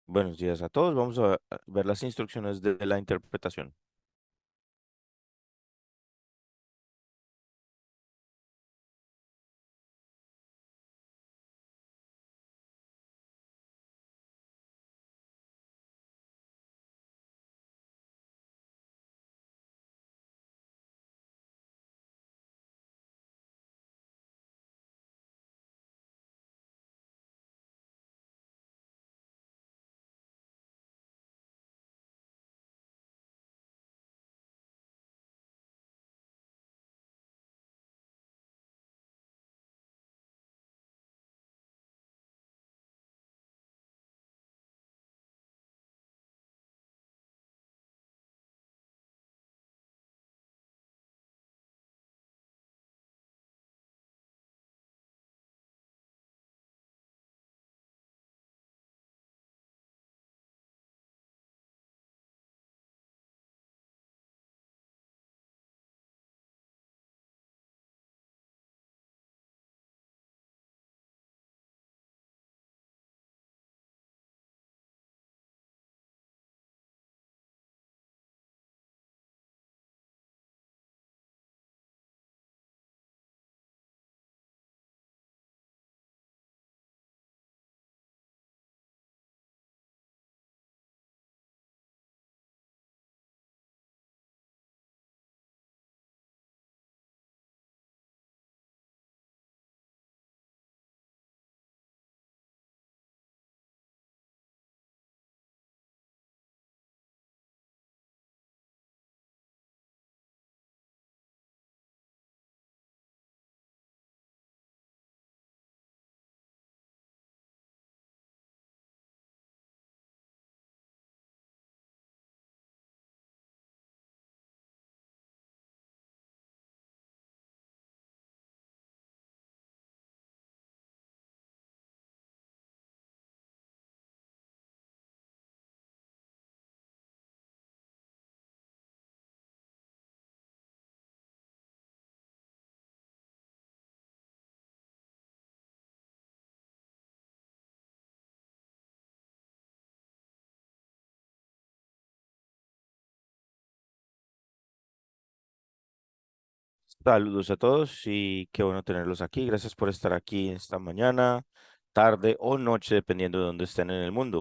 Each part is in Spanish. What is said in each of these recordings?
Buenos días a todos. Vamos a ver las instrucciones de la interpretación. Saludos a todos y qué bueno tenerlos aquí. Gracias por estar aquí esta mañana, tarde o noche, dependiendo de dónde estén en el mundo.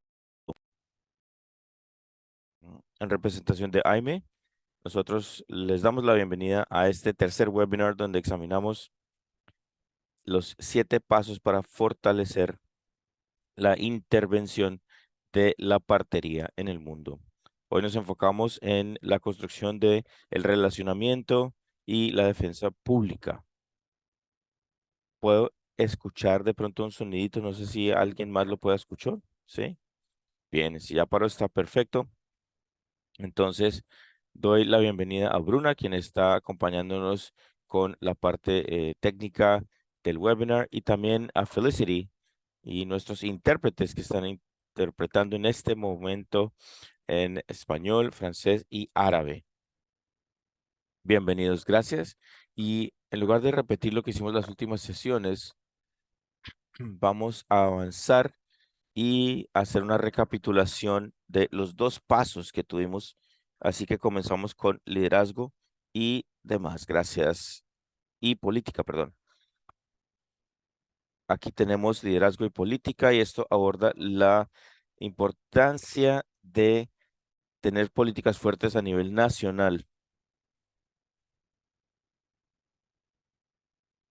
En representación de AIME, nosotros les damos la bienvenida a este tercer webinar donde examinamos los 7 pasos para fortalecer la intervención de la partería en el mundo. Hoy nos enfocamos en la construcción de el relacionamiento y la defensa pública. Puedo escuchar de pronto un sonidito, no sé si alguien más lo puede escuchar, ¿sí? Bien, si ya paró está perfecto. Entonces, doy la bienvenida a Bruna, quien está acompañándonos con la parte técnica del webinar, y también a Felicity y nuestros intérpretes que están interpretando en este momento en español, francés y árabe. Bienvenidos, gracias. Y en lugar de repetir lo que hicimos las últimas sesiones, vamos a avanzar y hacer una recapitulación de los 2 pasos que tuvimos. Así que comenzamos con liderazgo y demás. Gracias. Y política, perdón. Aquí tenemos liderazgo y política y esto aborda la importancia de tener políticas fuertes a nivel nacional.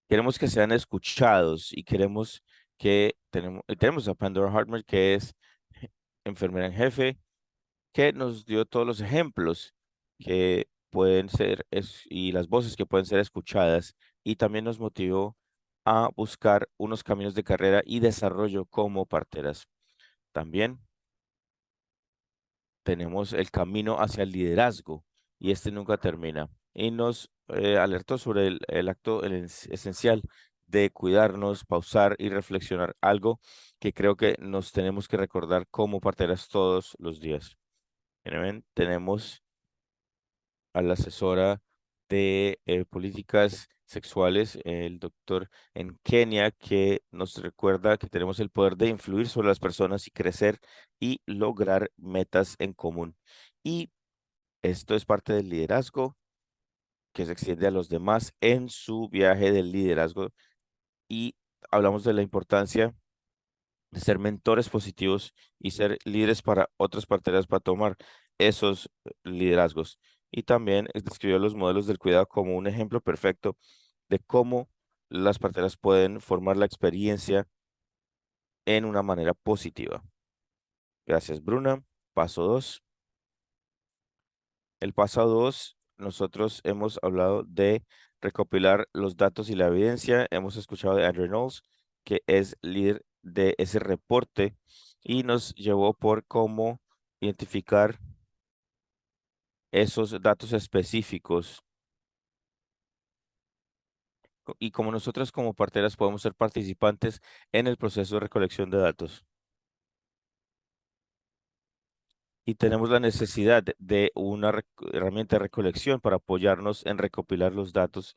Queremos que sean escuchados y queremos que tenemos a Pandora Hartman, que es enfermera en jefe, que nos dio todos los ejemplos que pueden ser y las voces que pueden ser escuchadas, y también nos motivó a buscar unos caminos de carrera y desarrollo como parteras. También tenemos el camino hacia el liderazgo y este nunca termina. Y nos alertó sobre el acto esencial de cuidarnos, pausar y reflexionar, algo que creo que nos tenemos que recordar como parteras todos los días. Bien, tenemos a la asesora de políticas sexuales, el doctor en Kenia, que nos recuerda que tenemos el poder de influir sobre las personas y crecer y lograr metas en común. Y esto es parte del liderazgo que se extiende a los demás en su viaje del liderazgo y hablamos de la importancia de ser mentores positivos y ser líderes para otras parteras para tomar esos liderazgos. Y también describió los modelos del cuidado como un ejemplo perfecto de cómo las parteras pueden formar la experiencia en una manera positiva. Gracias, Bruna. Paso 2. El paso 2, nosotros hemos hablado de recopilar los datos y la evidencia. Hemos escuchado de Andrew Knowles, que es líder de ese reporte y nos llevó por cómo identificar esos datos específicos y cómo nosotros como parteras podemos ser participantes en el proceso de recolección de datos. Y tenemos la necesidad de una herramienta de recolección para apoyarnos en recopilar los datos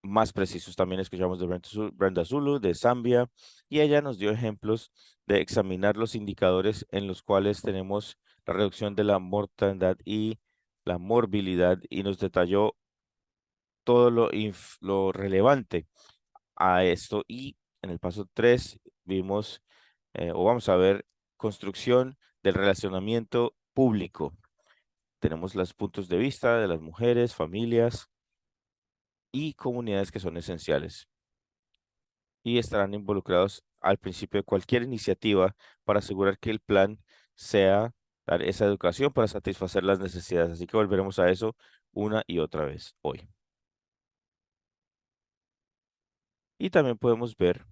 más precisos. También escuchamos de Brenda Zulu de Zambia y ella nos dio ejemplos de examinar los indicadores en los cuales tenemos la reducción de la mortandad y la morbilidad y nos detalló todo lo relevante a esto. Y en el paso 3 vimos o vamos a ver construcción del relacionamiento público. Tenemos los puntos de vista de las mujeres, familias y comunidades que son esenciales y estarán involucrados al principio de cualquier iniciativa para asegurar que el plan sea dar esa educación para satisfacer las necesidades. Así que volveremos a eso una y otra vez hoy. Y también podemos ver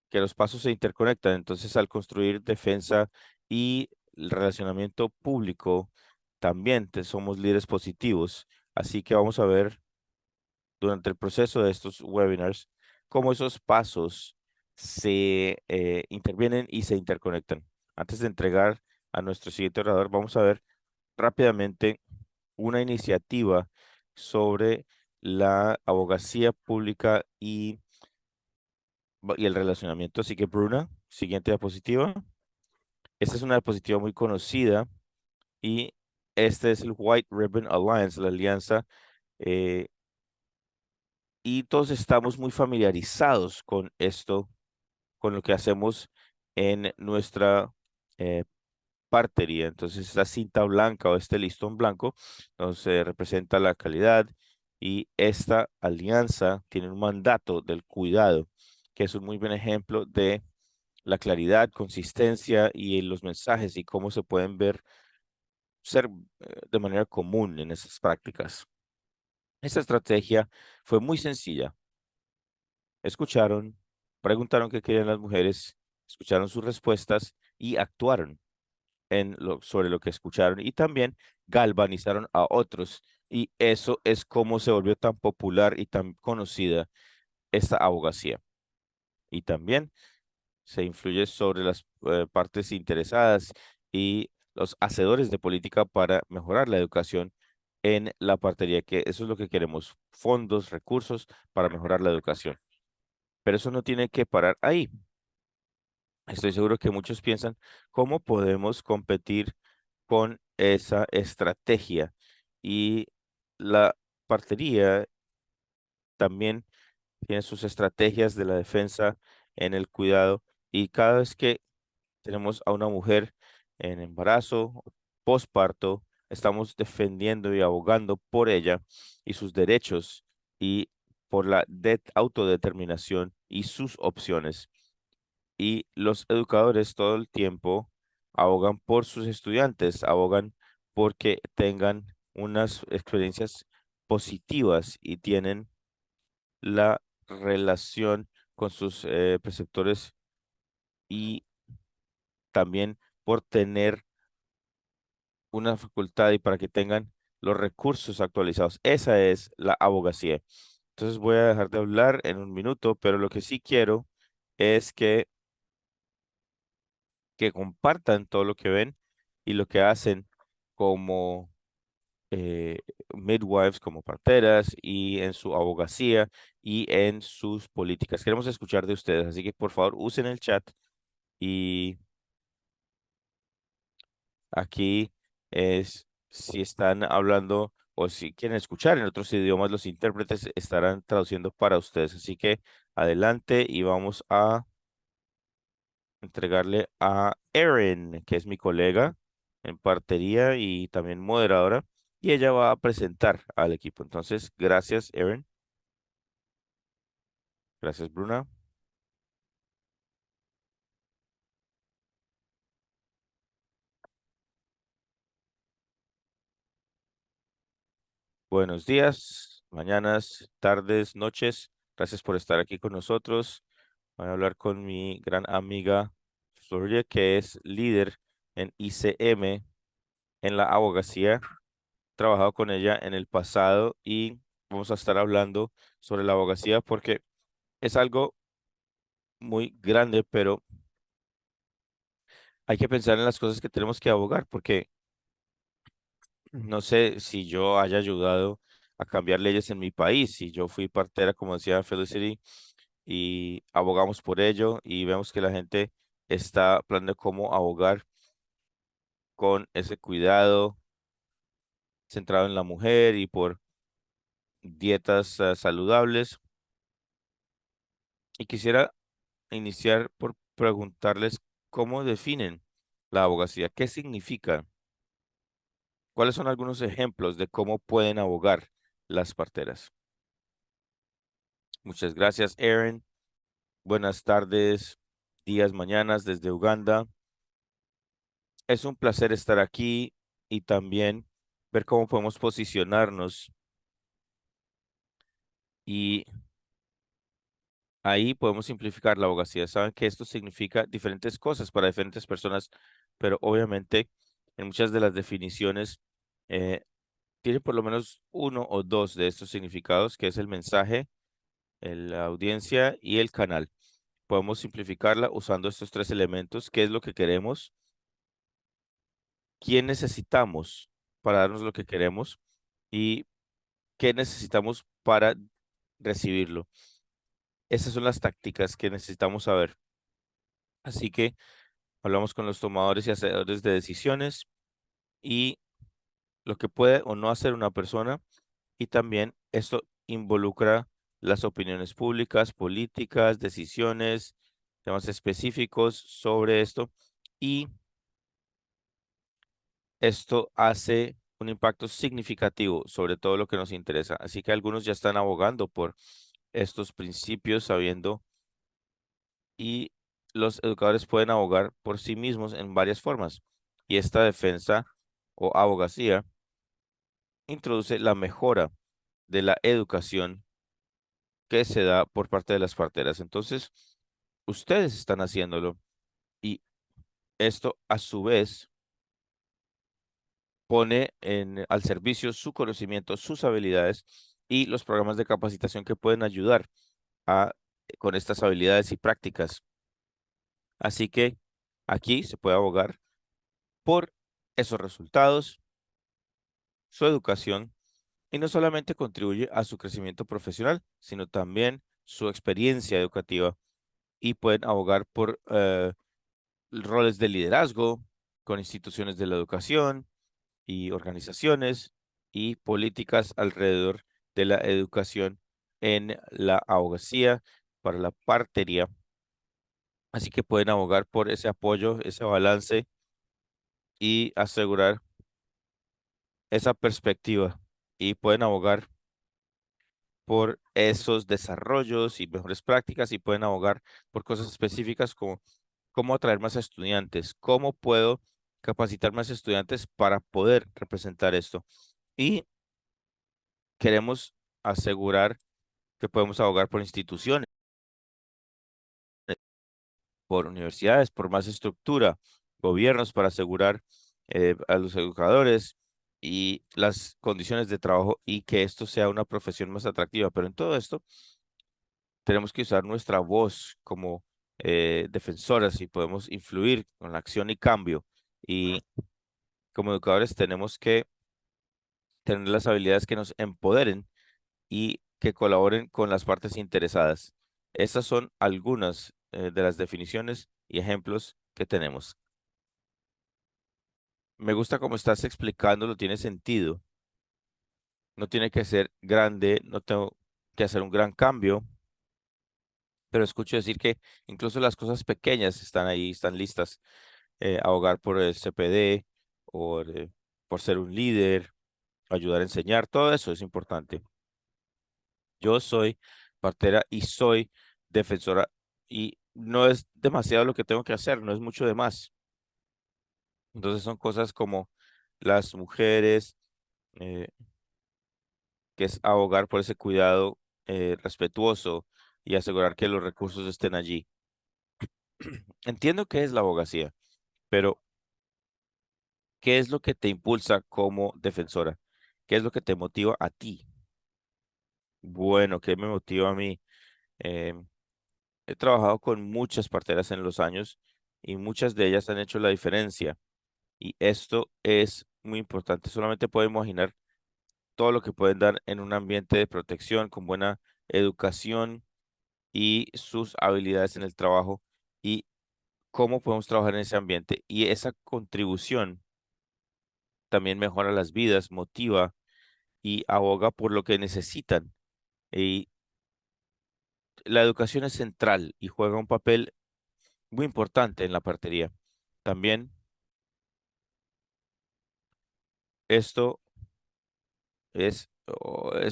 que los pasos se interconectan. Entonces, al construir defensa y el relacionamiento público, también somos líderes positivos. Así que vamos a ver durante el proceso de estos webinars cómo esos pasos se intervienen y se interconectan. Antes de entregar a nuestro siguiente orador, vamos a ver rápidamente una iniciativa sobre la abogacía pública y el relacionamiento. Así que, Bruna, siguiente diapositiva. Esta es una diapositiva muy conocida y este es el White Ribbon Alliance, la alianza eh, y todos estamos muy familiarizados con esto, con lo que hacemos en nuestra eh, partería. Entonces, esta cinta blanca o este listón blanco nos representa la calidad y esta alianza tiene un mandato del cuidado, que es un muy buen ejemplo de la claridad, consistencia y los mensajes y cómo se pueden ver ser de manera común en esas prácticas. Esta estrategia fue muy sencilla. Escucharon, preguntaron qué querían las mujeres, escucharon sus respuestas y actuaron sobre lo que escucharon y también galvanizaron a otros. Y eso es cómo se volvió tan popular y tan conocida esta abogacía. Y también se influye sobre las partes interesadas y los hacedores de política para mejorar la educación en la partería, que eso es lo que queremos, fondos, recursos para mejorar la educación. Pero eso no tiene que parar ahí. Estoy seguro que muchos piensan, ¿cómo podemos competir con esa estrategia? Y la partería también tiene sus estrategias de la defensa en el cuidado y cada vez que tenemos a una mujer en embarazo, posparto, estamos defendiendo y abogando por ella y sus derechos y por la autodeterminación y sus opciones. Y los educadores todo el tiempo abogan por sus estudiantes, abogan porque tengan unas experiencias positivas y tienen la relación con sus preceptores y también por tener una facultad y para que tengan los recursos actualizados. Esa es la abogacía. Entonces voy a dejar de hablar en un minuto, pero lo que sí quiero es que compartan todo lo que ven y lo que hacen como eh, midwives como parteras y en su abogacía y en sus políticas. Queremos escuchar de ustedes, así que por favor usen el chat y aquí es si están hablando o si quieren escuchar en otros idiomas, los intérpretes estarán traduciendo para ustedes. Así que adelante y vamos a entregarle a Erin, que es mi colega en partería y también moderadora, y ella va a presentar al equipo. Entonces, gracias, Erin. Gracias, Bruna. Buenos días, mañanas, tardes, noches. Gracias por estar aquí con nosotros. Voy a hablar con mi gran amiga Floria, que es líder en ICM en la abogacía. He trabajado con ella en el pasado y vamos a estar hablando sobre la abogacía porque es algo muy grande, pero hay que pensar en las cosas que tenemos que abogar porque no sé si yo haya ayudado a cambiar leyes en mi país, si yo fui partera, como decía Felicity, y abogamos por ello y vemos que la gente está planeando cómo abogar con ese cuidado centrado en la mujer y por dietas saludables. Y quisiera iniciar por preguntarles cómo definen la abogacía, qué significa, cuáles son algunos ejemplos de cómo pueden abogar las parteras. Muchas gracias, Aaron. Buenas tardes, días, mañanas desde Uganda. Es un placer estar aquí y también ver cómo podemos posicionarnos y ahí podemos simplificar la abogacía. Saben que esto significa diferentes cosas para diferentes personas, pero obviamente en muchas de las definiciones eh, tiene por lo menos uno o dos de estos significados, que es el mensaje, la audiencia y el canal. Podemos simplificarla usando estos tres elementos, qué es lo que queremos, quién necesitamos para darnos lo que queremos y qué necesitamos para recibirlo. Esas son las tácticas que necesitamos saber. Así que hablamos con los tomadores y hacedores de decisiones y lo que puede o no hacer una persona y también esto involucra las opiniones públicas, políticas, decisiones, temas específicos sobre esto y esto hace un impacto significativo sobre todo lo que nos interesa. Así que algunos ya están abogando por estos principios sabiendo y los educadores pueden abogar por sí mismos en varias formas. Y esta defensa o abogacía introduce la mejora de la educación que se da por parte de las parteras. Entonces, ustedes están haciéndolo y esto a su vez pone al servicio su conocimiento, sus habilidades y los programas de capacitación que pueden ayudar a, con estas habilidades y prácticas. Así que aquí se puede abogar por esos resultados, su educación, y no solamente contribuye a su crecimiento profesional, sino también su experiencia educativa y pueden abogar por roles de liderazgo con instituciones de la educación y organizaciones y políticas alrededor de la educación en la abogacía para la partería. Así que pueden abogar por ese apoyo, ese balance y asegurar esa perspectiva y pueden abogar por esos desarrollos y mejores prácticas y pueden abogar por cosas específicas como cómo atraer más estudiantes, cómo puedo capacitar más estudiantes para poder representar esto. Y queremos asegurar que podemos abogar por instituciones, por universidades, por más estructura, gobiernos para asegurar a los educadores y las condiciones de trabajo y que esto sea una profesión más atractiva. Pero en todo esto tenemos que usar nuestra voz como defensoras y podemos influir con la acción y cambio. Y como educadores tenemos que tener las habilidades que nos empoderen y que colaboren con las partes interesadas. Estas son algunas de las definiciones y ejemplos que tenemos. Me gusta cómo estás explicándolo, tiene sentido. No tiene que ser grande, no tengo que hacer un gran cambio, pero escucho decir que incluso las cosas pequeñas están ahí, están listas. Abogar por el CPD, por ser un líder, ayudar a enseñar, todo eso es importante. Yo soy partera y soy defensora y no es demasiado lo que tengo que hacer, no es mucho de más. Entonces son cosas como las mujeres, eh, que es abogar por ese cuidado respetuoso y asegurar que los recursos estén allí. Entiendo qué es la abogacía, pero ¿qué es lo que te impulsa como defensora? ¿Qué es lo que te motiva a ti? Bueno, ¿qué me motiva a mí? Em, He trabajado con muchas parteras en los años y muchas de ellas han hecho la diferencia. Y esto es muy importante. Solamente puedo imaginar todo lo que pueden dar en un ambiente de protección, con buena educación y sus habilidades en el trabajo y cómo podemos trabajar en ese ambiente. Y esa contribución también mejora las vidas, motiva y aboga por lo que necesitan. Y la educación es central y juega un papel muy importante en la partería. También esto es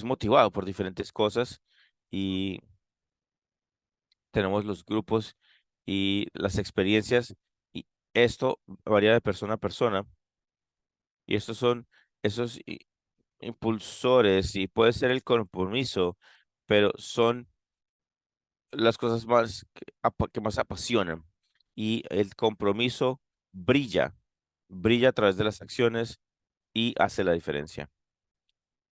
motivado por diferentes cosas y tenemos los grupos y las experiencias y esto varía de persona a persona y estos son esos impulsores y puede ser el compromiso, pero son las cosas más que más apasionan y el compromiso brilla, brilla a través de las acciones y hace la diferencia.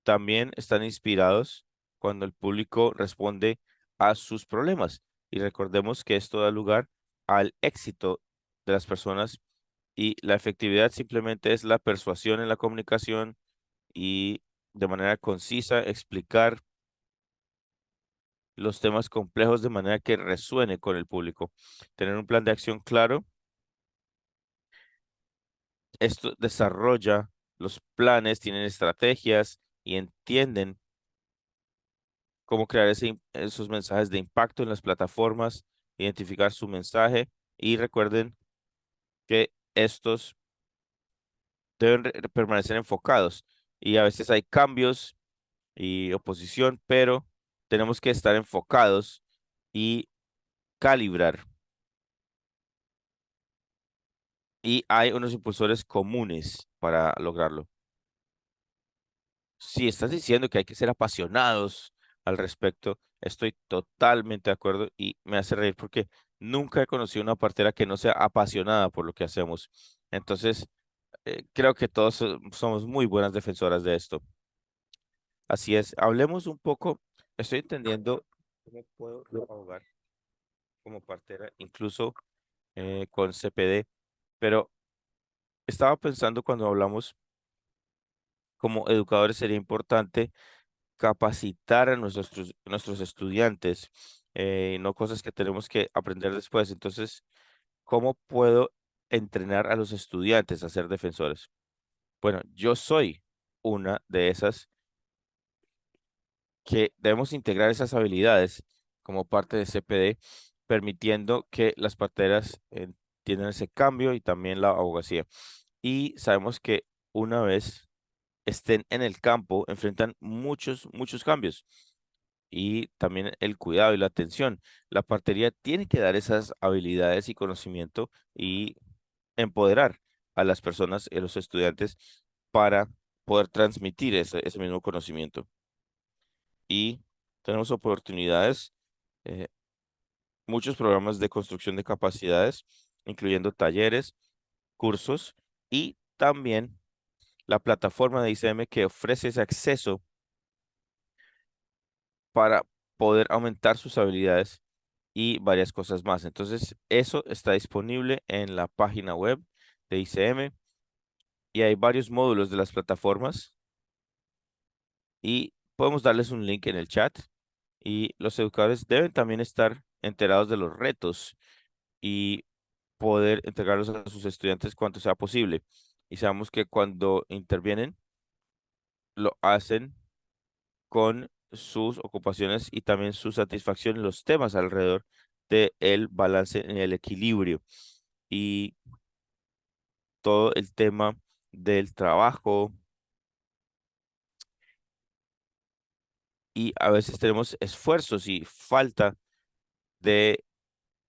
También están inspirados cuando el público responde a sus problemas. Y recordemos que esto da lugar al éxito de las personas y la efectividad simplemente es la persuasión en la comunicación y de manera concisa explicar los temas complejos de manera que resuene con el público. Tener un plan de acción claro, esto desarrolla los planes, tienen estrategias y entienden cómo crear esos mensajes de impacto en las plataformas, identificar su mensaje y recuerden que estos deben permanecer enfocados y a veces hay cambios y oposición, pero tenemos que estar enfocados y calibrar. Y hay unos impulsores comunes para lograrlo. Si estás diciendo que hay que ser apasionados al respecto, estoy totalmente de acuerdo y me hace reír porque nunca he conocido una partera que no sea apasionada por lo que hacemos. Entonces, creo que todos somos muy buenas defensoras de esto. Así es, hablemos un poco, estoy entendiendo cómo puedo yo ahogar como partera, incluso con CPD, pero estaba pensando cuando hablamos como educadores sería importante capacitar a nuestros estudiantes, no cosas que tenemos que aprender después. Entonces, ¿cómo puedo entrenar a los estudiantes a ser defensores? Bueno, yo soy una de esas que debemos integrar esas habilidades como parte de CPD, permitiendo que las parteras entiendan ese cambio y también la abogacía. Y sabemos que una vez estén en el campo, enfrentan muchos cambios y también el cuidado y la atención. La partería tiene que dar esas habilidades y conocimiento y empoderar a las personas y a los estudiantes para poder transmitir ese mismo conocimiento. Y tenemos oportunidades, eh, muchos programas de construcción de capacidades, incluyendo talleres, cursos y también la plataforma de ICM que ofrece ese acceso para poder aumentar sus habilidades y varias cosas más. Entonces, eso está disponible en la página web de ICM y hay varios módulos de las plataformas y podemos darles un link en el chat y los educadores deben también estar enterados de los retos y poder entregarlos a sus estudiantes cuanto sea posible. Y sabemos que cuando intervienen, lo hacen con sus ocupaciones y también su satisfacción en los temas alrededor del balance en el equilibrio y todo el tema del trabajo. Y a veces tenemos esfuerzos y falta de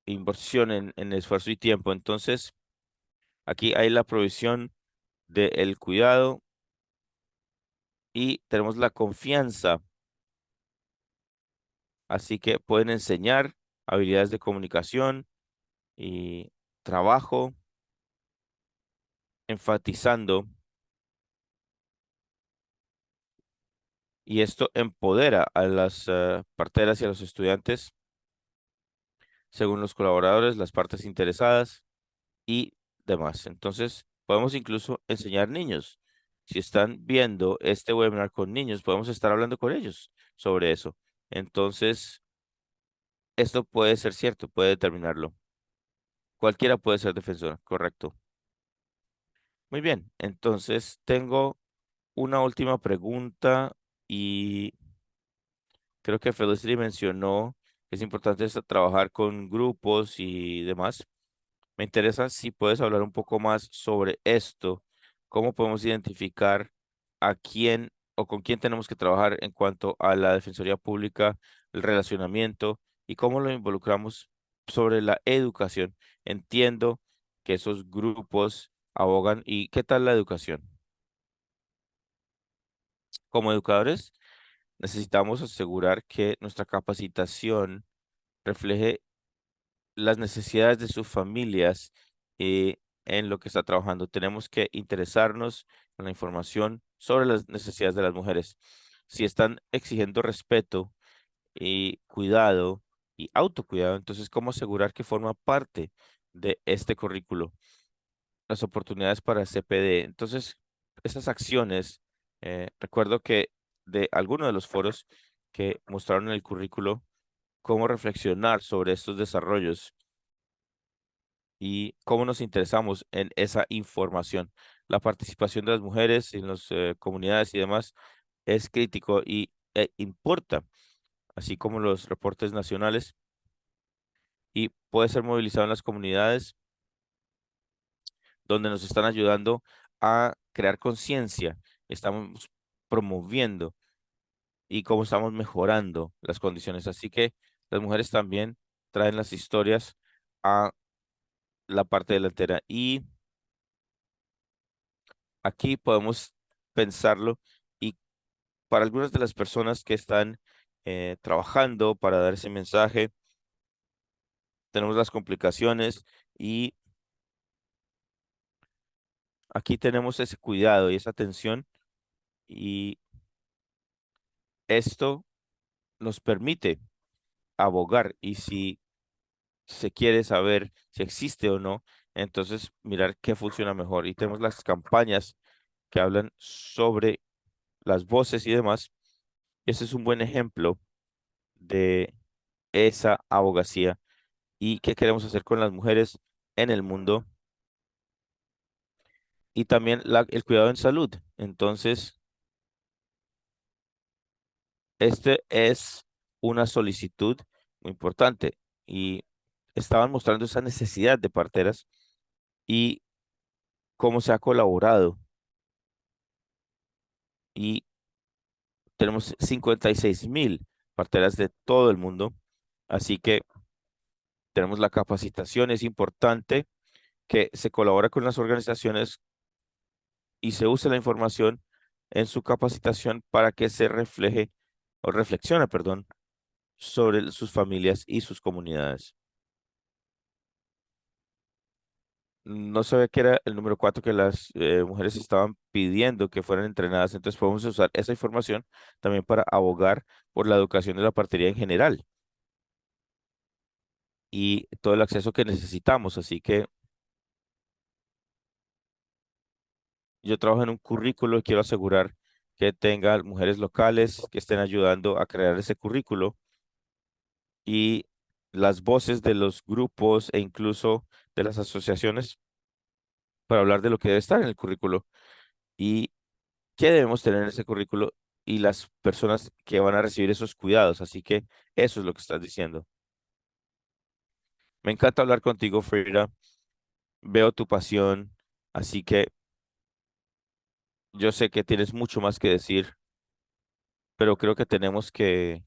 inversión en esfuerzo y tiempo. Entonces, aquí hay la provisión del cuidado y tenemos la confianza. Así que pueden enseñar habilidades de comunicación y trabajo, enfatizando, y esto empodera a las parteras y a los estudiantes, según los colaboradores, las partes interesadas y demás. Entonces, podemos incluso enseñar niños. Si están viendo este webinar con niños, podemos estar hablando con ellos sobre eso. Entonces, esto puede ser cierto, puede determinarlo. Cualquiera puede ser defensora, correcto. Muy bien, entonces tengo una última pregunta y creo que Felicity mencionó que es importante trabajar con grupos y demás. Me interesa si puedes hablar un poco más sobre esto, cómo podemos identificar a quién o con quién tenemos que trabajar en cuanto a la Defensoría Pública, el relacionamiento y cómo lo involucramos sobre la educación. Entiendo que esos grupos abogan y ¿qué tal la educación? Como educadores, necesitamos asegurar que nuestra capacitación refleje las necesidades de sus familias en lo que está trabajando. Tenemos que interesarnos en la información sobre las necesidades de las mujeres. Si están exigiendo respeto y cuidado y autocuidado, entonces, ¿cómo asegurar que forma parte de este currículo? Las oportunidades para CPD. Entonces, esas acciones, recuerdo que de algunos de los foros que mostraron en el currículo, cómo reflexionar sobre estos desarrollos y cómo nos interesamos en esa información. La participación de las mujeres en las comunidades y demás es crítico y importa, así como los reportes nacionales, y puede ser movilizado en las comunidades donde nos están ayudando a crear conciencia. Estamos promoviendo y cómo estamos mejorando las condiciones. Así que las mujeres también traen las historias a la parte delantera y aquí podemos pensarlo y para algunas de las personas que están trabajando para dar ese mensaje, tenemos las complicaciones y aquí tenemos ese cuidado y esa atención y esto nos permite abogar y si se quiere saber si existe o no, entonces mirar qué funciona mejor. Y tenemos las campañas que hablan sobre las voces y demás. Ese es un buen ejemplo de esa abogacía y qué queremos hacer con las mujeres en el mundo y también el cuidado en salud. Entonces, este es una solicitud muy importante y estaban mostrando esa necesidad de parteras y cómo se ha colaborado y tenemos 56.000 parteras de todo el mundo, así que tenemos la capacitación, es importante que se colabora con las organizaciones y se use la información en su capacitación para que se refleje o reflexione, perdón, sobre sus familias y sus comunidades. No sabía que era el número 4 que las mujeres estaban pidiendo que fueran entrenadas, entonces podemos usar esa información también para abogar por la educación de la partería en general y todo el acceso que necesitamos. Así que yo trabajo en un currículo y quiero asegurar que tenga mujeres locales que estén ayudando a crear ese currículo y las voces de los grupos e incluso de las asociaciones para hablar de lo que debe estar en el currículo y qué debemos tener en ese currículo y las personas que van a recibir esos cuidados. Así que eso es lo que estás diciendo. Me encanta hablar contigo, Frida. Veo tu pasión, así que yo sé que tienes mucho más que decir, pero creo que tenemos que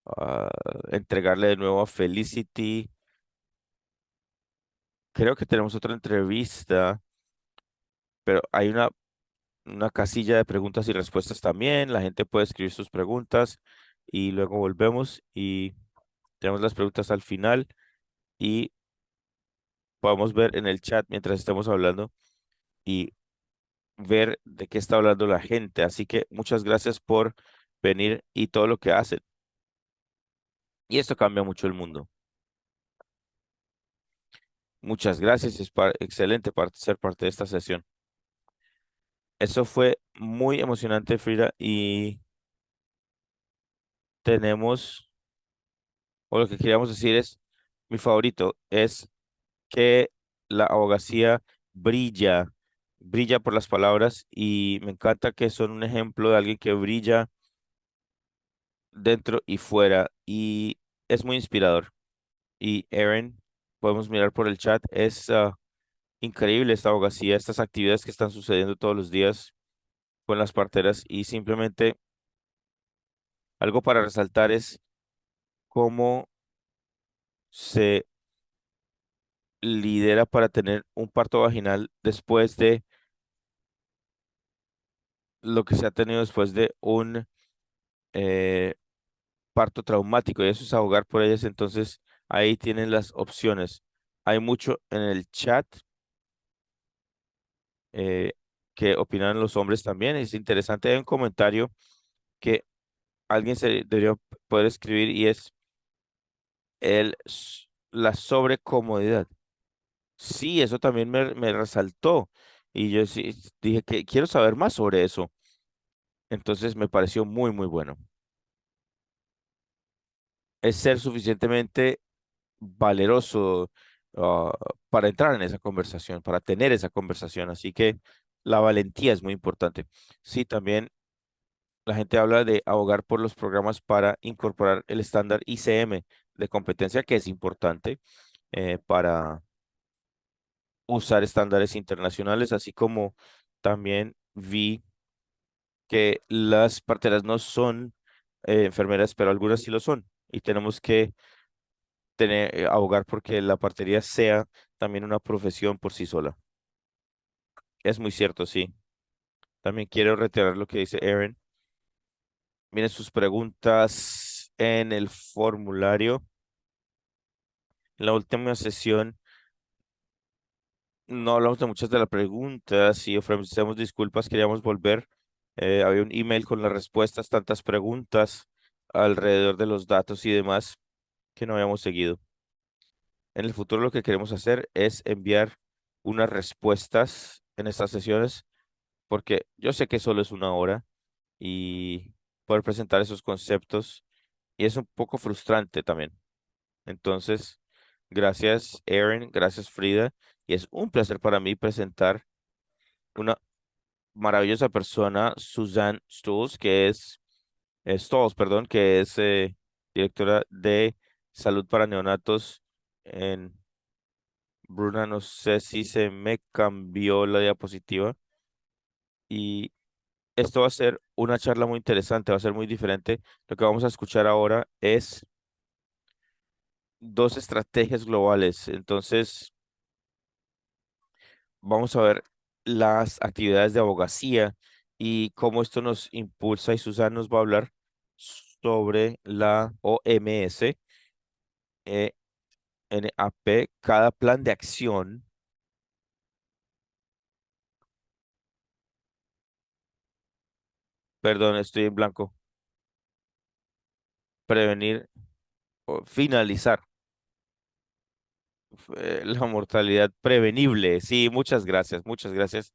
ah, entregarle de nuevo a Felicity. Creo que tenemos otra entrevista, pero hay una casilla de preguntas y respuestas también. La gente puede escribir sus preguntas y luego volvemos y tenemos las preguntas al final y podemos ver en el chat mientras estemos hablando y ver de qué está hablando la gente. Así que muchas gracias por venir y todo lo que hacen. Y esto cambia mucho el mundo. Muchas gracias, es excelente ser parte de esta sesión. Eso fue muy emocionante, Frida, y tenemos, o lo que queríamos decir es, mi favorito es que la abogacía brilla, brilla por las palabras y me encanta que son un ejemplo de alguien que brilla dentro y fuera y es muy inspirador. Y Erin, podemos mirar por el chat, es increíble esta abogacía, estas actividades que están sucediendo todos los días con las parteras y simplemente algo para resaltar es cómo se lidera para tener un parto vaginal después de lo que se ha tenido después de un eh, parto traumático y eso es abogar por ellas. Entonces ahí tienen las opciones. Hay mucho en el chat eh, que opinan los hombres también. Es interesante. Hay un comentario que alguien se debería poder escribir y es la sobrecomodidad. Sí, eso también me resaltó. Y yo sí dije que quiero saber más sobre eso. Entonces me pareció muy, muy bueno. Es ser suficientemente valeroso ah, para entrar en esa conversación, para tener esa conversación. Así que la valentía es muy importante. Sí, también la gente habla de abogar por los programas para incorporar el estándar ICM de competencia, que es importante para usar estándares internacionales, así como también vi que las parteras no son enfermeras, pero algunas sí lo son. Y tenemos que abogar porque la partería sea también una profesión por sí sola. Es muy cierto, sí. También quiero reiterar lo que dice Erin. Miren sus preguntas en el formulario. En la última sesión no hablamos de muchas de las preguntas y ofrecemos disculpas, queríamos volver. Había un email con las respuestas, tantas preguntas alrededor de los datos y demás que no habíamos seguido. En el futuro lo que queremos hacer es enviar unas respuestas en estas sesiones, porque yo sé que solo es una hora y poder presentar esos conceptos y es un poco frustrante también. Entonces, gracias Erin, gracias Frida, y es un placer para mí presentar una maravillosa persona, Suzanne Stolz, Stolz, perdón, que es directora de salud para neonatos en Bruna. No sé si se me cambió la diapositiva y esto va a ser una charla muy interesante, va a ser muy diferente. Lo que vamos a escuchar ahora es dos estrategias globales. Entonces, vamos a ver las actividades de abogacía y cómo esto nos impulsa y Susana nos va a hablar sobre la OMS, eh, NAP, cada plan de acción, perdón, estoy en blanco, prevenir o finalizar la mortalidad prevenible. Sí, muchas gracias, muchas gracias.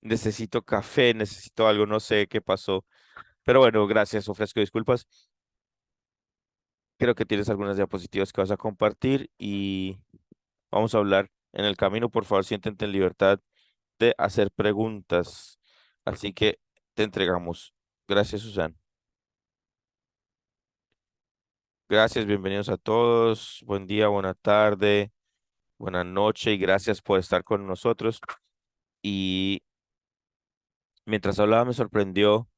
necesito café, necesito algo, no sé qué pasó. Pero bueno, gracias, ofrezco disculpas. Creo que tienes algunas diapositivas que vas a compartir y vamos a hablar en el camino. Por favor, siéntete en libertad de hacer preguntas. Así que te entregamos. Gracias, Susan. Gracias, bienvenidos a todos. Buen día, buena tarde, buena noche y gracias por estar con nosotros. Y mientras hablaba me sorprendió,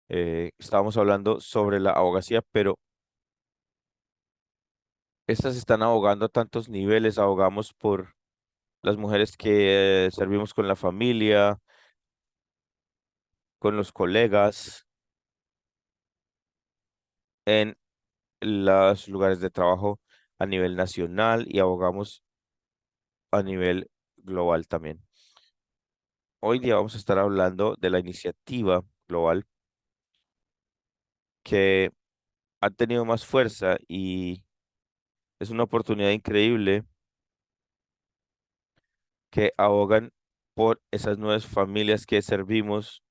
estábamos hablando sobre la abogacía, pero estas están abogando a tantos niveles. Abogamos por las mujeres que servimos con la familia, con los colegas, en los lugares de trabajo a nivel nacional y abogamos a nivel global también. Hoy día vamos a estar hablando de la iniciativa global que ha tenido más fuerza y es una oportunidad increíble que abogan por esas nuevas familias que servimos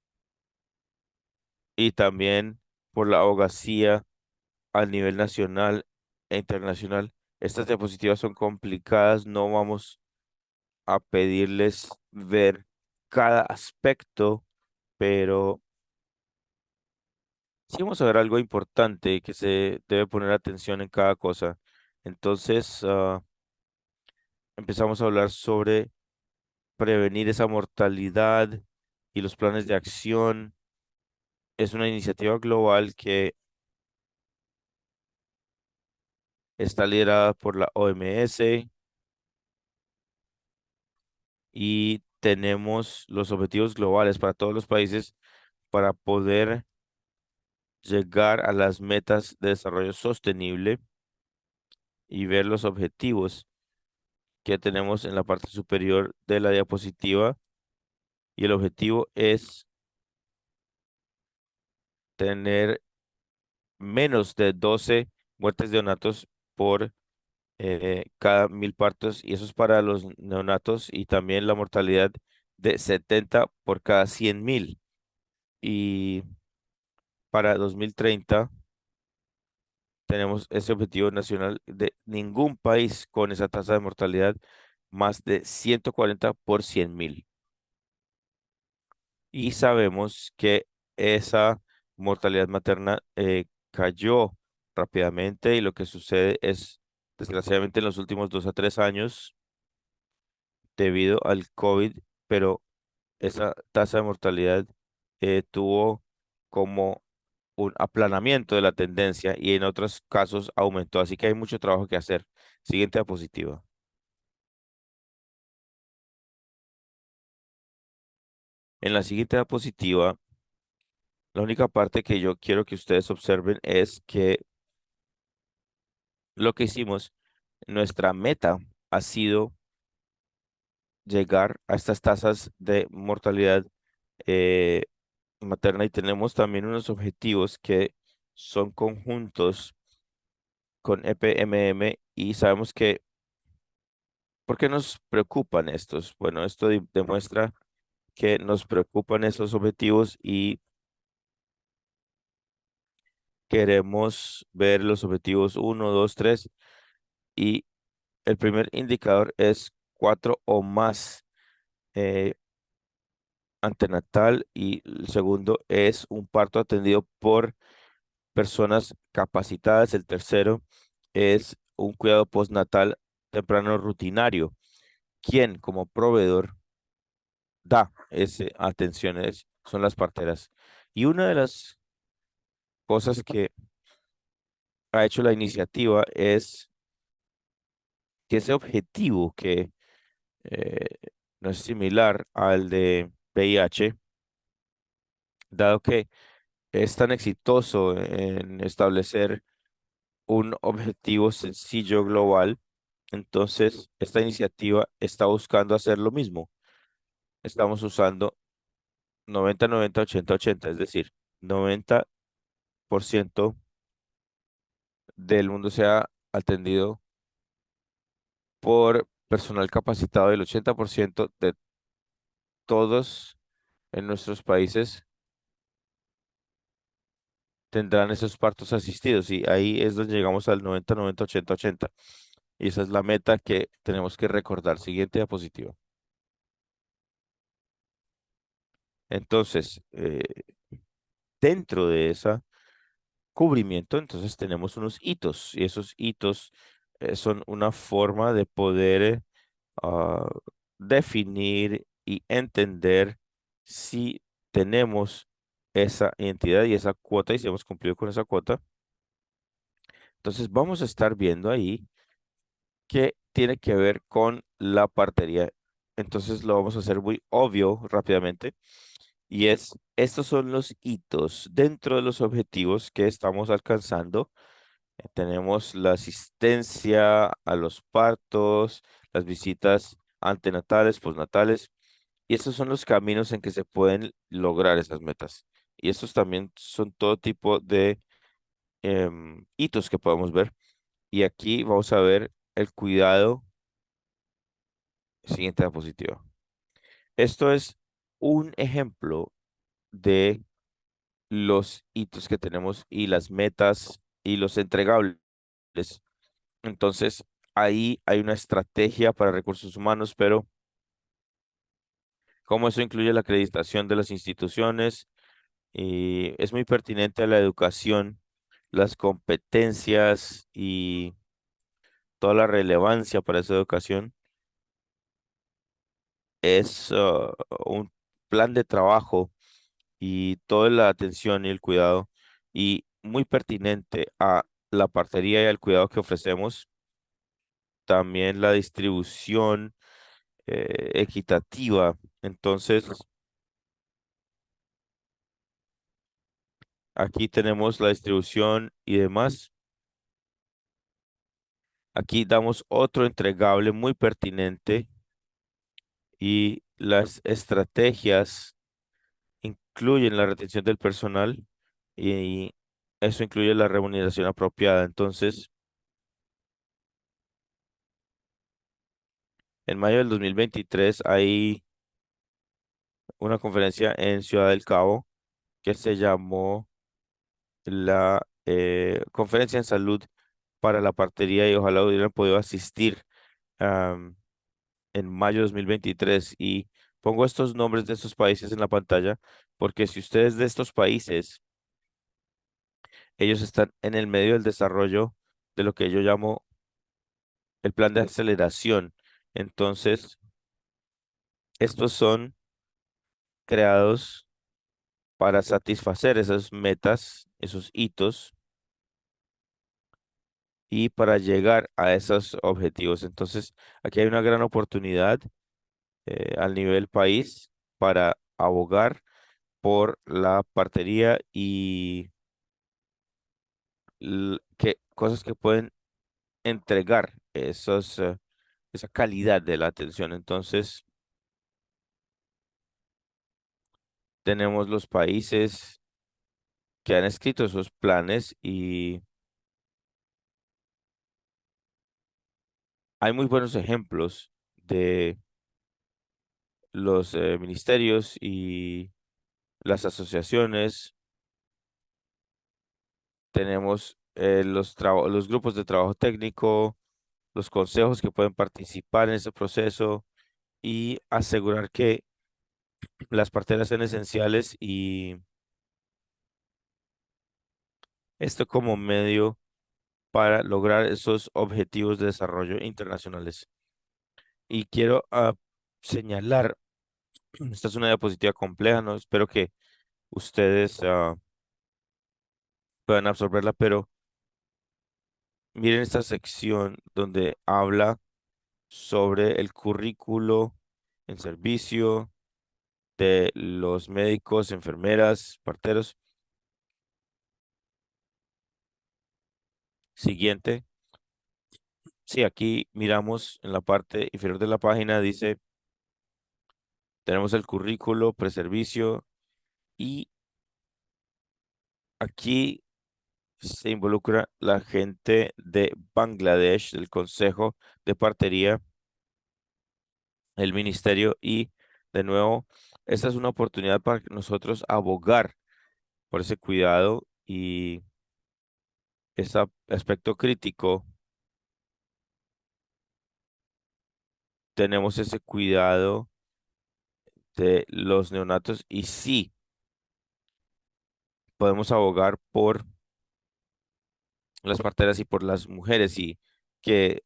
y también por la abogacía a nivel nacional e internacional. Estas diapositivas son complicadas, no vamos a pedirles ver cada aspecto, pero sí vamos a ver algo importante que se debe poner atención en cada cosa. Entonces, empezamos a hablar sobre prevenir esa mortalidad y los planes de acción. Es una iniciativa global que está liderada por la OMS y tenemos los objetivos globales para todos los países para poder llegar a las metas de desarrollo sostenible y ver los objetivos que tenemos en la parte superior de la diapositiva. Y el objetivo es tener menos de 12 muertes de neonatos por cada 1000 partos, y eso es para los neonatos, y también la mortalidad de 70 por cada 100.000. Y para 2030 tenemos ese objetivo nacional de ningún país con esa tasa de mortalidad más de 140 por 100.000. Y sabemos que esa mortalidad materna cayó rápidamente y lo que sucede es, desgraciadamente, en los últimos 2 a 3 años, debido al COVID, pero esa tasa de mortalidad tuvo como un aplanamiento de la tendencia y en otros casos aumentó, así que hay mucho trabajo que hacer. Siguiente diapositiva. En la siguiente diapositiva, la única parte que yo quiero que ustedes observen es que lo que hicimos, nuestra meta ha sido llegar a estas tasas de mortalidad eh, materna, y tenemos también unos objetivos que son conjuntos con EPMM y sabemos que, ¿por qué nos preocupan estos? Bueno, esto demuestra que nos preocupan esos objetivos y queremos ver los objetivos uno, 2, 3, y el primer indicador es 4 o más eh, antenatal, y el segundo es un parto atendido por personas capacitadas. El tercero es un cuidado postnatal temprano rutinario. Quien como proveedor da esa atención son las parteras. Y una de las cosas que ha hecho la iniciativa es que ese objetivo que eh, no es similar al de VIH, dado que es tan exitoso en establecer un objetivo sencillo global. Entonces, esta iniciativa está buscando hacer lo mismo. Estamos usando 90-90-80-80, es decir, 90% del mundo sea atendido por personal capacitado y el 80% de todos en nuestros países tendrán esos partos asistidos y ahí es donde llegamos al 90, 90, 80, 80. Y esa es la meta que tenemos que recordar. Siguiente diapositiva. Entonces, dentro de ese cubrimiento, entonces tenemos unos hitos y esos hitos son una forma de poder ah, definir y entender si tenemos esa identidad y esa cuota y si hemos cumplido con esa cuota. Entonces vamos a estar viendo ahí que tiene que ver con la partería. Entonces lo vamos a hacer muy obvio rápidamente y es, estos son los hitos dentro de los objetivos que estamos alcanzando. Tenemos la asistencia a los partos, las visitas antenatales, postnatales, y estos son los caminos en que se pueden lograr esas metas. Y estos también son todo tipo de hitos que podemos ver. Y aquí vamos a ver el cuidado. Siguiente diapositiva. Esto es un ejemplo de los hitos que tenemos y las metas y los entregables. Entonces, ahí hay una estrategia para recursos humanos, pero como eso incluye la acreditación de las instituciones y es muy pertinente a la educación, las competencias y toda la relevancia para esa educación, es un plan de trabajo y toda la atención y el cuidado y muy pertinente a la partería y al cuidado que ofrecemos, también la distribución equitativa. Entonces, aquí tenemos la distribución y demás. Aquí damos otro entregable muy pertinente y las estrategias incluyen la retención del personal y eso incluye la remuneración apropiada. Entonces, en mayo del 2023 hay una conferencia en Ciudad del Cabo que se llamó la Conferencia en Salud para la Partería y ojalá hubieran podido asistir am, en mayo de 2023. Y pongo estos nombres de estos países en la pantalla porque si ustedes de estos países, ellos están en el medio del desarrollo de lo que yo llamo el plan de aceleración. Entonces, estos son creados para satisfacer esas metas, esos hitos y para llegar a esos objetivos. Entonces, aquí hay una gran oportunidad al nivel país para abogar por la partería y que, cosas que pueden entregar esa calidad de la atención. Entonces, tenemos los países que han escrito esos planes y hay muy buenos ejemplos de los ministerios y las asociaciones. Tenemos los grupos de trabajo técnico, los consejos que pueden participar en ese proceso y asegurar que las parteras son esenciales y esto como medio para lograr esos objetivos de desarrollo internacionales. Y quiero señalar, esta es una diapositiva compleja, no espero que ustedes puedan absorberla, pero miren esta sección donde habla sobre el currículo en servicio de los médicos, enfermeras, parteros. Siguiente. Sí, aquí miramos en la parte inferior de la página, dice, tenemos el currículo, preservicio y aquí se involucra la gente de Bangladesh, el Consejo de Partería, el Ministerio y De nuevo, esta es una oportunidad para nosotros abogar por ese cuidado y ese aspecto crítico. Tenemos ese cuidado de los neonatos y sí, podemos abogar por las parteras y por las mujeres y que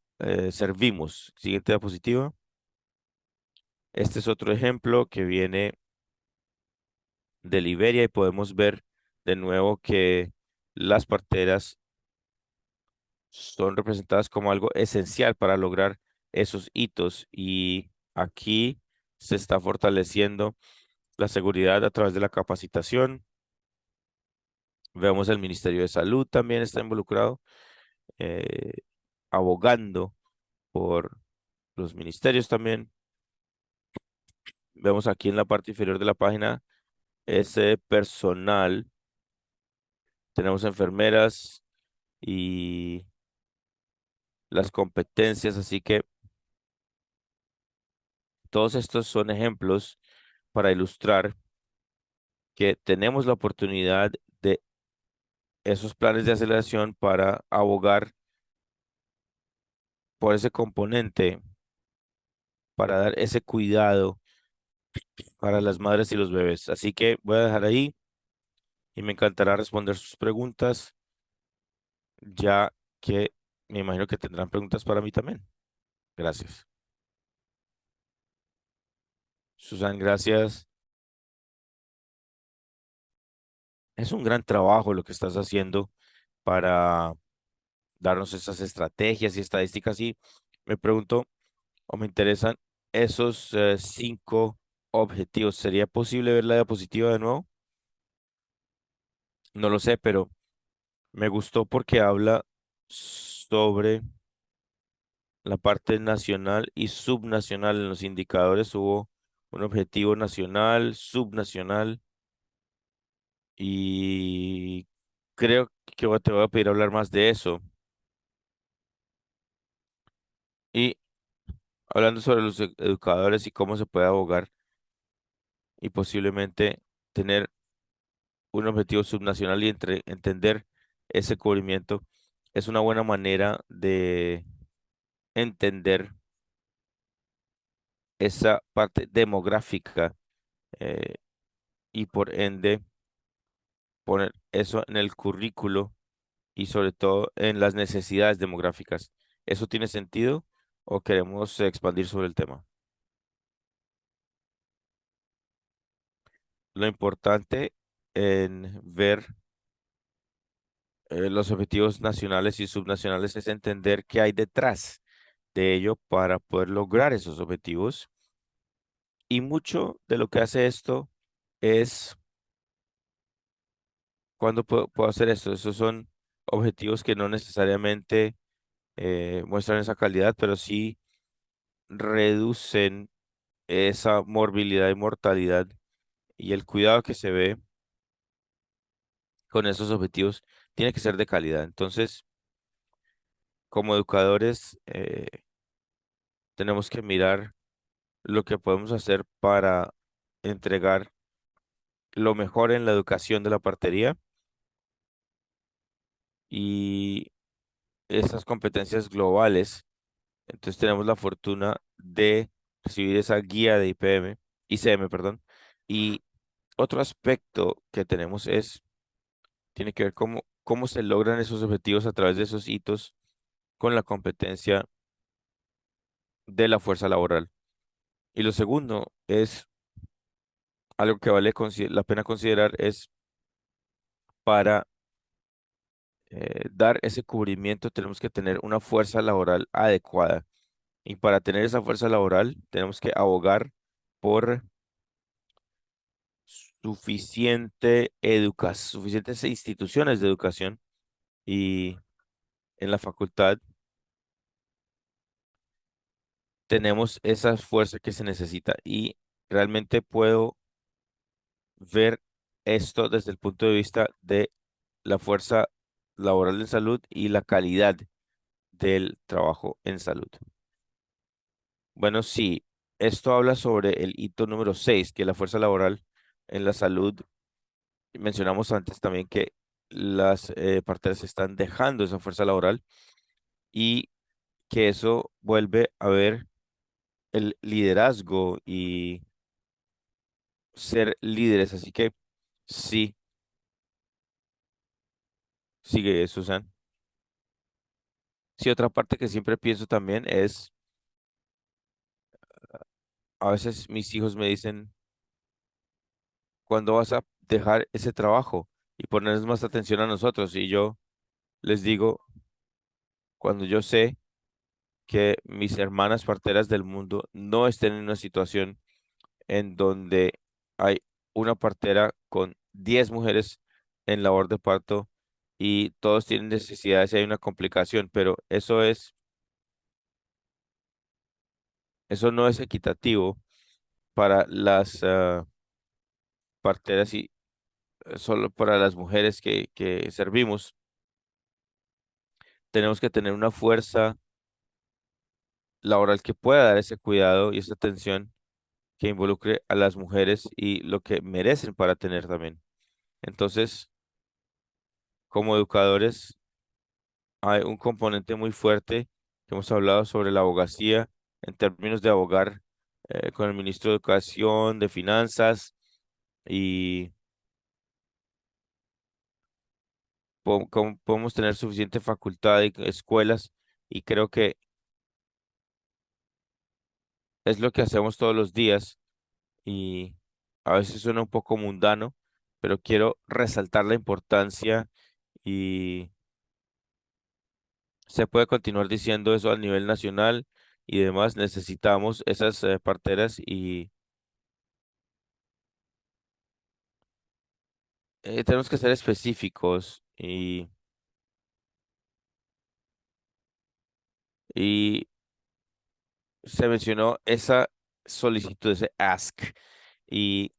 servimos. Siguiente diapositiva. Este es otro ejemplo que viene de Liberia y podemos ver de nuevo que las parteras son representadas como algo esencial para lograr esos hitos y aquí se está fortaleciendo la seguridad a través de la capacitación. Vemos el Ministerio de Salud también está involucrado, eh, abogando por los ministerios también. Vemos aquí en la parte inferior de la página ese personal. Tenemos enfermeras y las competencias, así que todos estos son ejemplos para ilustrar que tenemos la oportunidad de esos planes de aceleración para abogar por ese componente, para dar ese cuidado para las madres y los bebés. Así que voy a dejar ahí y me encantará responder sus preguntas, ya que me imagino que tendrán preguntas para mí también. Gracias. Susan, gracias. Es un gran trabajo lo que estás haciendo para darnos esas estrategias y estadísticas y me pregunto o me interesan esos 5 objetivos. ¿Sería posible ver la diapositiva de nuevo? No lo sé, pero me gustó porque habla sobre la parte nacional y subnacional. En los indicadores hubo un objetivo nacional, subnacional y creo que te voy a pedir hablar más de eso. Y hablando sobre los educadores y cómo se puede abogar y posiblemente tener un objetivo subnacional y entender ese cubrimiento es una buena manera de entender esa parte demográfica eh, y por ende poner eso en el currículo y sobre todo en las necesidades demográficas. ¿Eso tiene sentido o queremos expandir sobre el tema? Lo importante en ver los objetivos nacionales y subnacionales es entender qué hay detrás de ello para poder lograr esos objetivos. Y mucho de lo que hace esto es cuando puedo hacer esto. Esos son objetivos que no necesariamente muestran esa calidad, pero sí reducen esa morbilidad y mortalidad y el cuidado que se ve con esos objetivos tiene que ser de calidad. Entonces, como educadores, tenemos que mirar lo que podemos hacer para entregar lo mejor en la educación de la partería y esas competencias globales. Entonces tenemos la fortuna de recibir esa guía de ICM, perdón. Y otro aspecto que tenemos tiene que ver cómo se logran esos objetivos a través de esos hitos con la competencia de la fuerza laboral. Y lo segundo es algo que vale la pena considerar es para dar ese cubrimiento tenemos que tener una fuerza laboral adecuada. Y para tener esa fuerza laboral tenemos que abogar por suficientes instituciones de educación y en la facultad tenemos esa fuerza que se necesita y realmente puedo ver esto desde el punto de vista de la fuerza laboral en salud y la calidad del trabajo en salud. Bueno, sí. Esto habla sobre el hito número 6, que la fuerza laboral en la salud. Mencionamos antes también que las parteras están dejando esa fuerza laboral y que eso vuelve a ver el liderazgo y ser líderes. Así que sí, sigue Susan. Sí, otra parte que siempre pienso también es, a veces mis hijos me dicen, ¿cuándo vas a dejar ese trabajo y ponerles más atención a nosotros? Y yo les digo, cuando yo sé que mis hermanas parteras del mundo no estén en una situación en donde hay una partera con 10 mujeres en labor de parto y todos tienen necesidades y hay una complicación, pero eso no es equitativo para las parteras y solo para las mujeres que servimos. Tenemos que tener una fuerza laboral que pueda dar ese cuidado y esa atención que involucre a las mujeres y lo que merecen para tener también. Entonces, como educadores, hay un componente muy fuerte que hemos hablado sobre la abogacía en términos de abogar con el ministro de Educación, de Finanzas y cómo podemos tener suficiente facultad y escuelas y creo que es lo que hacemos todos los días y a veces suena un poco mundano, pero quiero resaltar la importancia y se puede continuar diciendo eso a nivel nacional y demás. Necesitamos esas parteras y tenemos que ser específicos y se mencionó esa solicitud, ese ask y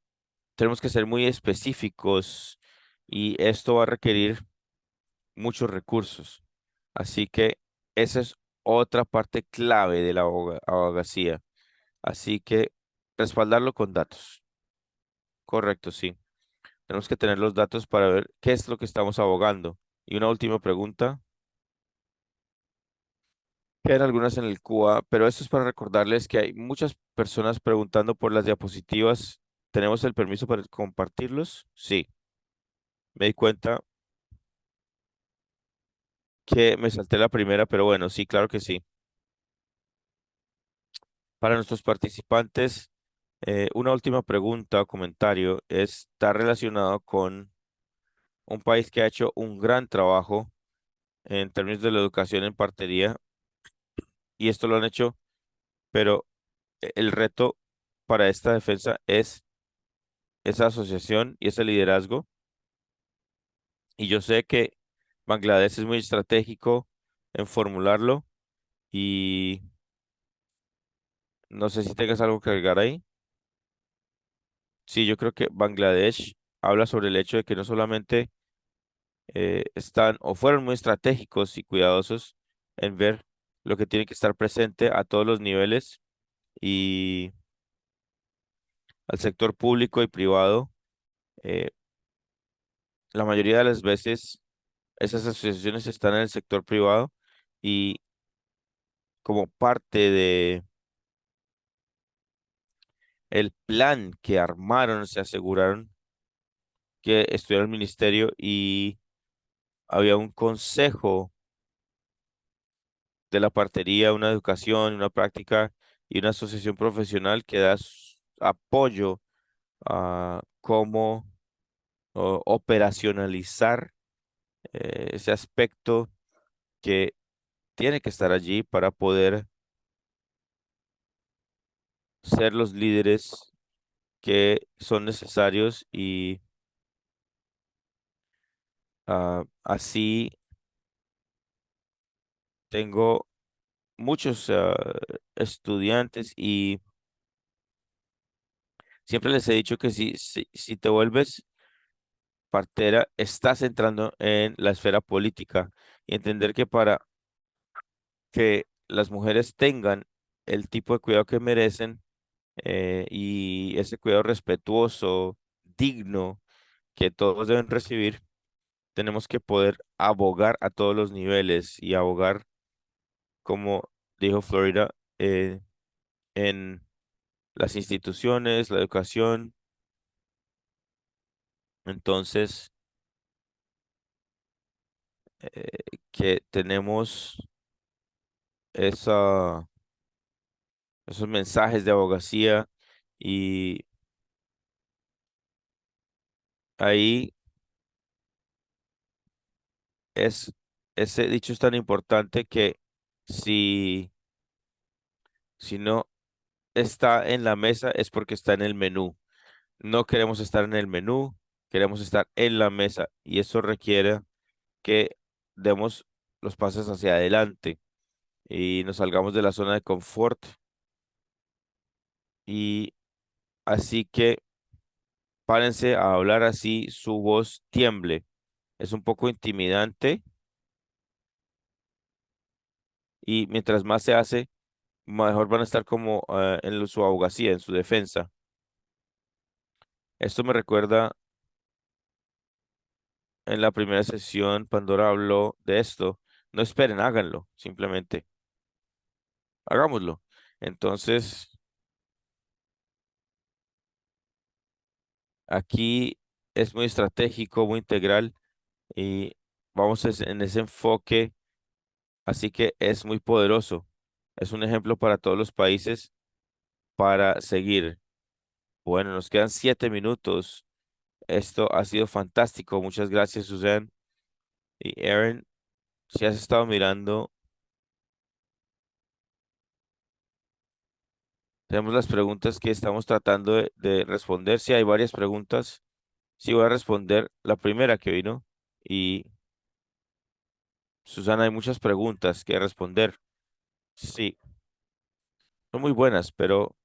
tenemos que ser muy específicos y esto va a requerir muchos recursos. Así que esa es otra parte clave de la abogacía. Así que respaldarlo con datos. Correcto, sí. Tenemos que tener los datos para ver qué es lo que estamos abogando. Y una última pregunta. Quedan algunas en el QA, pero esto es para recordarles que hay muchas personas preguntando por las diapositivas. ¿Tenemos el permiso para compartirlos? Sí. Me di cuenta que me salté la primera, pero bueno, sí, claro que sí. Para nuestros participantes, una última pregunta o comentario está relacionado con un país que ha hecho un gran trabajo en términos de la educación en partería y esto lo han hecho, pero el reto para esta defensa es esa asociación y ese liderazgo. Y yo sé que Bangladesh es muy estratégico en formularlo y no sé si tengas algo que agregar ahí. Sí, yo creo que Bangladesh habla sobre el hecho de que no solamente están o fueron muy estratégicos y cuidadosos en ver lo que tiene que estar presente a todos los niveles y al sector público y privado. eh, la mayoría de las veces esas asociaciones están en el sector privado y como parte de el plan que armaron, se aseguraron que estuviera el ministerio y había un consejo de la partería, una educación, una práctica y una asociación profesional que da apoyo a cómo operacionalizar ese aspecto que tiene que estar allí para poder ser los líderes que son necesarios y así tengo muchos estudiantes y siempre les he dicho que si te vuelves partera, estás entrando en la esfera política y entender que para que las mujeres tengan el tipo de cuidado que merecen, y ese cuidado respetuoso, digno que todos deben recibir, tenemos que poder abogar a todos los niveles y abogar, como dijo Florida, en las instituciones, la educación. Entonces, que tenemos esa, esos mensajes de abogacía y ahí es, ese dicho es tan importante que si, si no está en la mesa es porque está en el menú. No queremos estar en el menú, queremos estar en la mesa y eso requiere que demos los pasos hacia adelante y nos salgamos de la zona de confort y así que párense a hablar así, su voz tiemble. Es un poco intimidante y mientras más se hace, mejor van a estar como su abogacía, en su defensa. Esto me recuerda en la primera sesión, Pandora habló de esto. No esperen, háganlo, simplemente hagámoslo. Entonces, aquí es muy estratégico, muy integral y vamos en ese enfoque, así que es muy poderoso. Es un ejemplo para todos los países para seguir. Bueno, nos quedan 7 minutos. Esto ha sido fantástico. Muchas gracias, Susan. Y Aaron, si has estado mirando, tenemos las preguntas que estamos tratando de responder. Si hay varias preguntas, sí voy a responder la primera que vino. Y Susana, hay muchas preguntas que responder. Sí, son muy buenas, pero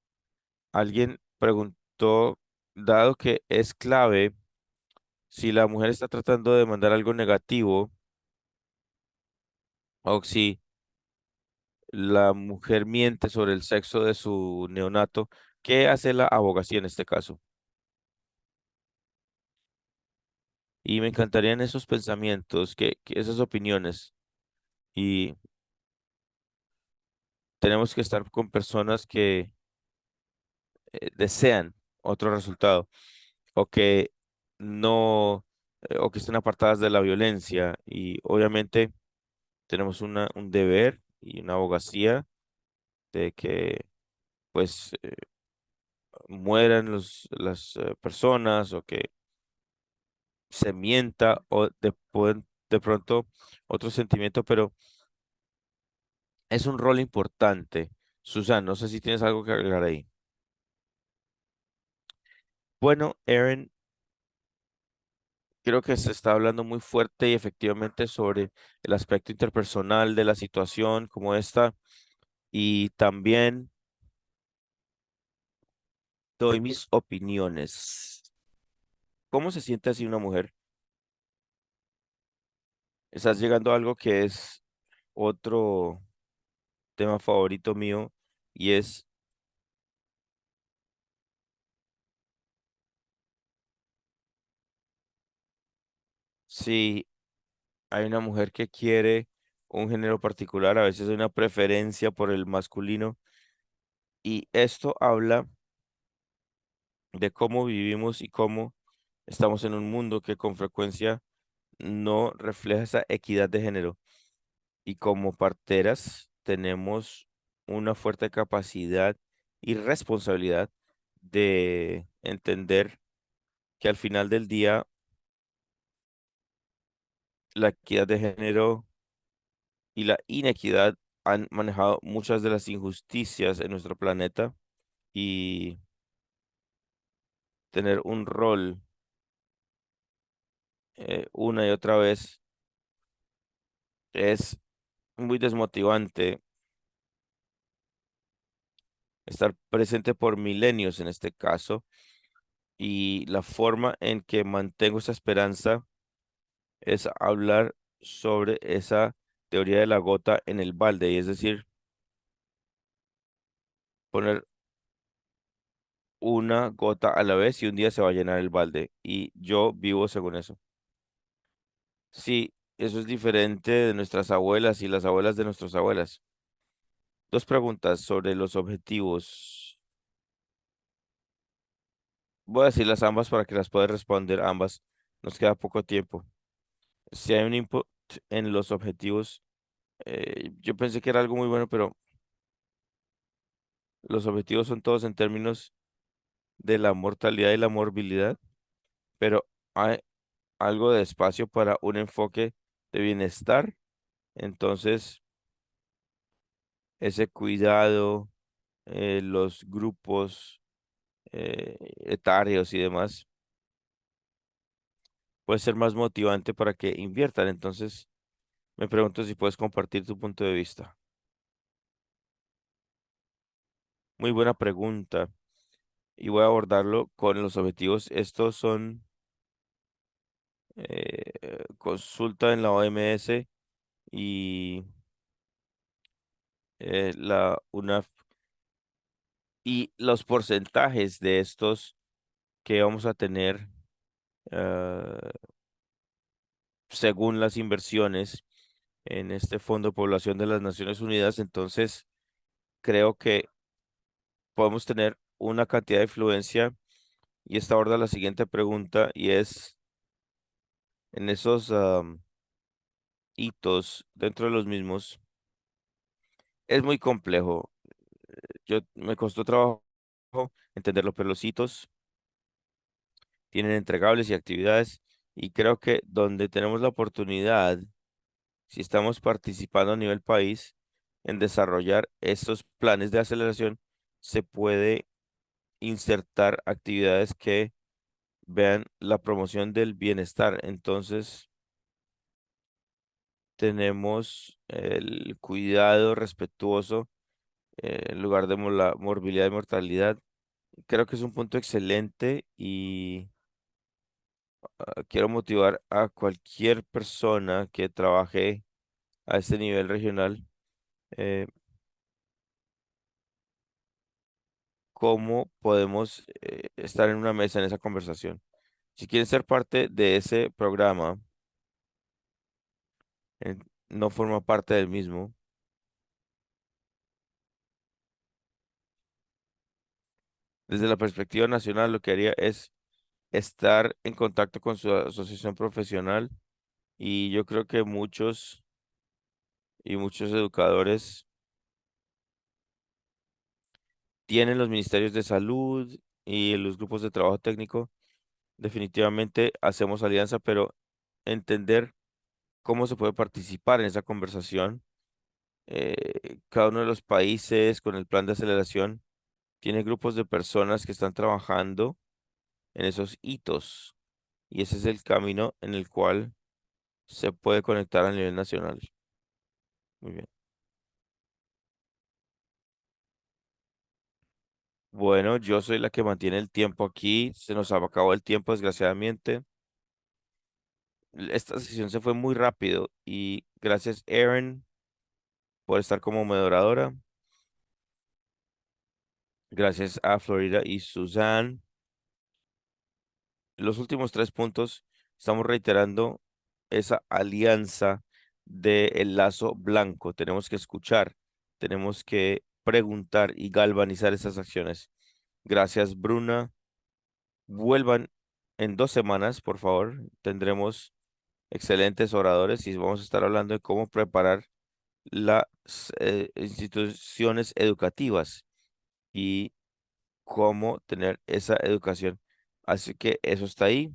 alguien preguntó, dado que es clave, si la mujer está tratando de mandar algo negativo o si la mujer miente sobre el sexo de su neonato, ¿qué hace la abogacía en este caso? Y me encantarían esos pensamientos, esas opiniones. Y tenemos que estar con personas que desean otro resultado o que no, o que estén apartadas de la violencia. Y obviamente tenemos un deber y una abogacía de que pues mueran las personas o que se mienta o de pronto otro sentimiento, pero es un rol importante. Susan, no sé si tienes algo que agregar ahí. Bueno, Aaron, creo que se está hablando muy fuerte y efectivamente sobre el aspecto interpersonal de la situación como esta y también doy mis opiniones. ¿Cómo se siente así una mujer? Estás llegando a algo que es otro tema favorito mío y es si hay una mujer que quiere un género particular, a veces hay una preferencia por el masculino y esto habla de cómo vivimos y cómo estamos en un mundo que con frecuencia no refleja esa equidad de género y como parteras tenemos una fuerte capacidad y responsabilidad de entender que al final del día la equidad de género y la inequidad han manejado muchas de las injusticias en nuestro planeta y tener un rol una y otra vez es muy desmotivante estar presente por milenios en este caso y la forma en que mantengo esa esperanza es hablar sobre esa teoría de la gota en el balde y es decir, poner una gota a la vez y un día se va a llenar el balde. Y yo vivo según eso. Sí, eso es diferente de nuestras abuelas y las abuelas de nuestras abuelas. Dos preguntas sobre los objetivos. Voy a decirlas ambas para que las puedas responder ambas. Nos queda poco tiempo. Si hay un input en los objetivos, yo pensé que era algo muy bueno, pero los objetivos son todos en términos de la mortalidad y la morbilidad, pero hay algo de espacio para un enfoque de bienestar. Entonces, ese cuidado, los grupos etarios y demás, puede ser más motivante para que inviertan. Entonces, me pregunto si puedes compartir tu punto de vista. Muy buena pregunta. Y voy a abordarlo con los objetivos. Estos son consulta en la OMS y la UNAF. Y los porcentajes de estos que vamos a tener eh, según las inversiones en este Fondo de Población de las Naciones Unidas, entonces creo que podemos tener una cantidad de influencia y esta aborda la siguiente pregunta y es en esos hitos dentro de los mismos, es muy complejo. Me costó trabajo entenderlo, pero los hitos tienen entregables y actividades y creo que donde tenemos la oportunidad, si estamos participando a nivel país en desarrollar estos planes de aceleración, se puede insertar actividades que vean la promoción del bienestar. Entonces, tenemos el cuidado respetuoso en lugar de la morbilidad y mortalidad. Creo que es un punto excelente y quiero motivar a cualquier persona que trabaje a este nivel regional, eh, cómo podemos estar en una mesa en esa conversación. Si quieren ser parte de ese programa, eh, no forma parte del mismo. Desde la perspectiva nacional, lo que haría es estar en contacto con su asociación profesional y yo creo que muchos y muchos educadores tienen los ministerios de salud y los grupos de trabajo técnico. Definitivamente hacemos alianza, pero entender cómo se puede participar en esa conversación. Cada uno de los países con el plan de aceleración tiene grupos de personas que están trabajando en esos hitos y ese es el camino en el cual se puede conectar a nivel nacional. Muy bien. Bueno, yo soy la que mantiene el tiempo aquí. Se nos acabó el tiempo, desgraciadamente. Esta sesión se fue muy rápido y gracias, Erin, por estar como moderadora. Gracias a Florida y Susan. Los últimos tres puntos, estamos reiterando esa alianza del lazo blanco. Tenemos que escuchar, tenemos que preguntar y galvanizar esas acciones. Gracias, Bruna. Vuelvan en 2 semanas, por favor. Tendremos excelentes oradores y vamos a estar hablando de cómo preparar las instituciones educativas y cómo tener esa educación. Así que eso está ahí,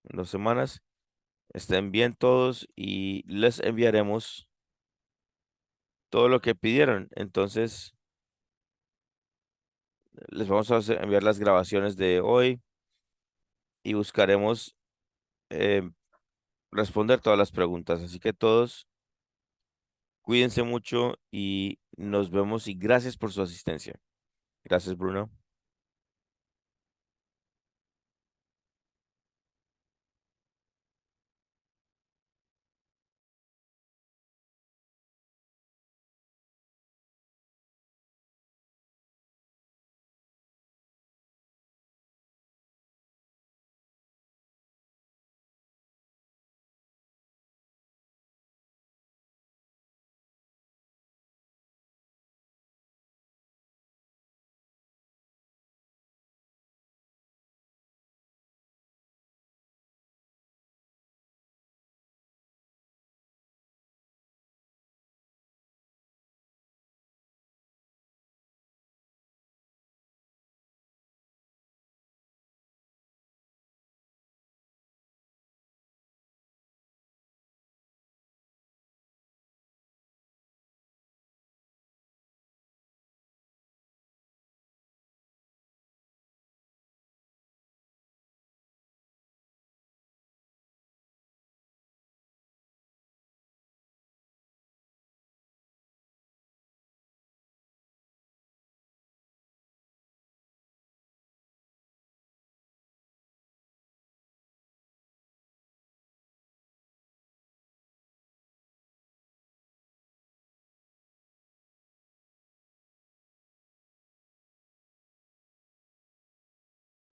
en 2 semanas. Estén bien todos y les enviaremos todo lo que pidieron. Entonces, les vamos a enviar las grabaciones de hoy y buscaremos eh, responder todas las preguntas. Así que todos, cuídense mucho y nos vemos y gracias por su asistencia. Gracias, Bruno.